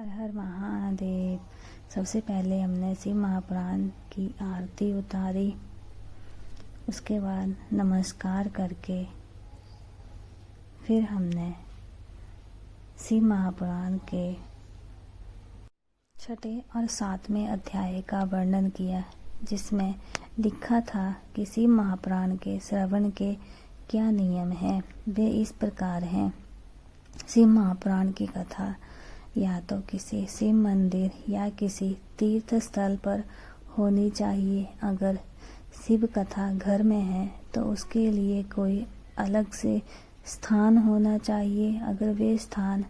हर हर महादेव। सबसे पहले हमने शिव महापुराण की आरती उतारी। उसके बाद नमस्कार करके फिर हमने शिव महापुराण के 6 और 7वें अध्याय का वर्णन किया, जिसमें लिखा था कि शिव महापुराण के श्रवण के क्या नियम हैं। वे इस प्रकार हैं। शिव महापुराण की कथा या तो किसी शिव मंदिर या किसी तीर्थ स्थल पर होनी चाहिए। अगर शिव कथा घर में है तो उसके लिए कोई अलग से स्थान होना चाहिए। अगर वे स्थान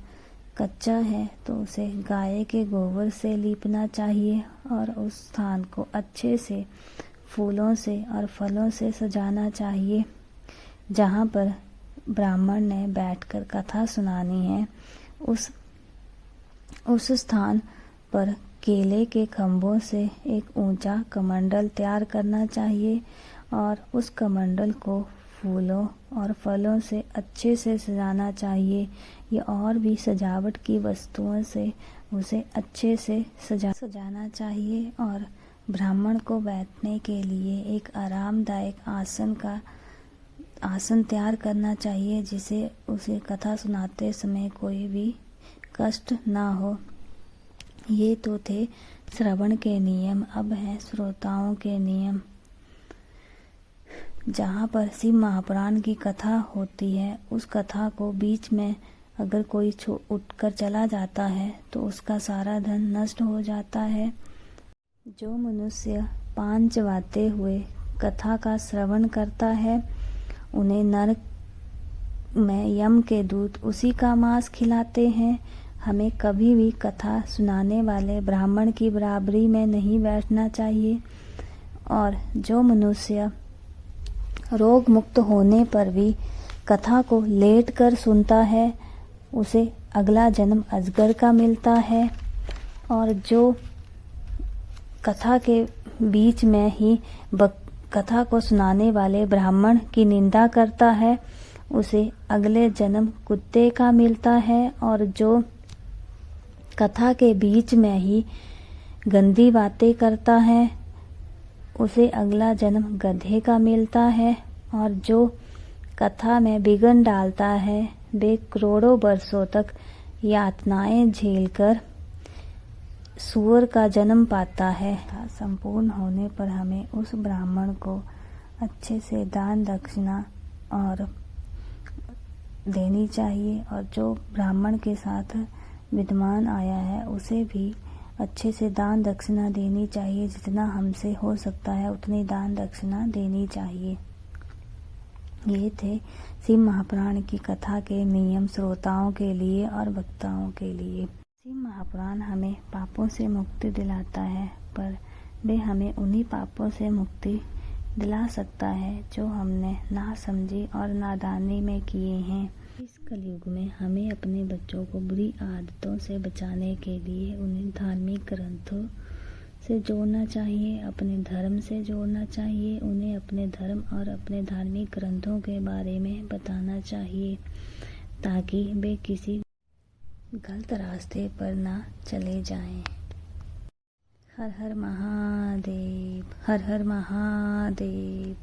कच्चा है तो उसे गाय के गोबर से लीपना चाहिए और उस स्थान को अच्छे से फूलों से और फलों से सजाना चाहिए। जहाँ पर ब्राह्मण ने बैठकर कथा सुनानी है, उस स्थान पर केले के खंभों से एक ऊंचा कमंडल तैयार करना चाहिए और उस कमंडल को फूलों और फलों से अच्छे से सजाना चाहिए। या और भी सजावट की वस्तुओं से उसे अच्छे से सजाना चाहिए और ब्राह्मण को बैठने के लिए एक आरामदायक आसन तैयार करना चाहिए, जिसे उसे कथा सुनाते समय कोई भी कष्ट ना हो। ये तो थे श्रवण के नियम। अब हैं श्रोताओं के नियम। जहाँ पर शिव महापुराण की कथा होती है, उस कथा को बीच में अगर कोई उठकर चला जाता है तो उसका सारा धन नष्ट हो जाता है। जो मनुष्य 5 वाते हुए कथा का श्रवण करता है, उन्हें नरक में यम के दूत उसी का मांस खिलाते हैं। हमें कभी भी कथा सुनाने वाले ब्राह्मण की बराबरी में नहीं बैठना चाहिए। और जो मनुष्य रोग मुक्त होने पर भी कथा को लेट कर सुनता है, उसे अगला जन्म अजगर का मिलता है। और जो कथा के बीच में ही कथा को सुनाने वाले ब्राह्मण की निंदा करता है, उसे अगले जन्म कुत्ते का मिलता है। और जो कथा के बीच में ही गंदी बातें करता है, उसे अगला जन्म गधे का मिलता है। और जो कथा में विघ्न डालता है, वे करोड़ों वर्षों तक यातनाएं झेलकर सूअर का जन्म पाता है। संपूर्ण होने पर हमें उस ब्राह्मण को अच्छे से दान दक्षिणा और देनी चाहिए। और जो ब्राह्मण के साथ विद्वान आया है, उसे भी अच्छे से दान दक्षिणा देनी चाहिए। जितना हमसे हो सकता है उतनी दान दक्षिणा देनी चाहिए। ये थे शिव महापुराण की कथा के नियम श्रोताओं के लिए और वक्ताओं के लिए। शिव महापुराण हमें पापों से मुक्ति दिलाता है, पर वे हमें उन्हीं पापों से मुक्ति दिला सकता है जो हमने नासमझी और नादानी में किए हैं। इस कलयुग में हमें अपने बच्चों को बुरी आदतों से बचाने के लिए उन्हें धार्मिक ग्रंथों से जोड़ना चाहिए, अपने धर्म से जोड़ना चाहिए। उन्हें अपने धर्म और अपने धार्मिक ग्रंथों के बारे में बताना चाहिए, ताकि वे किसी गलत रास्ते पर ना चले जाएं। हर हर महादेव, हर हर महादेव।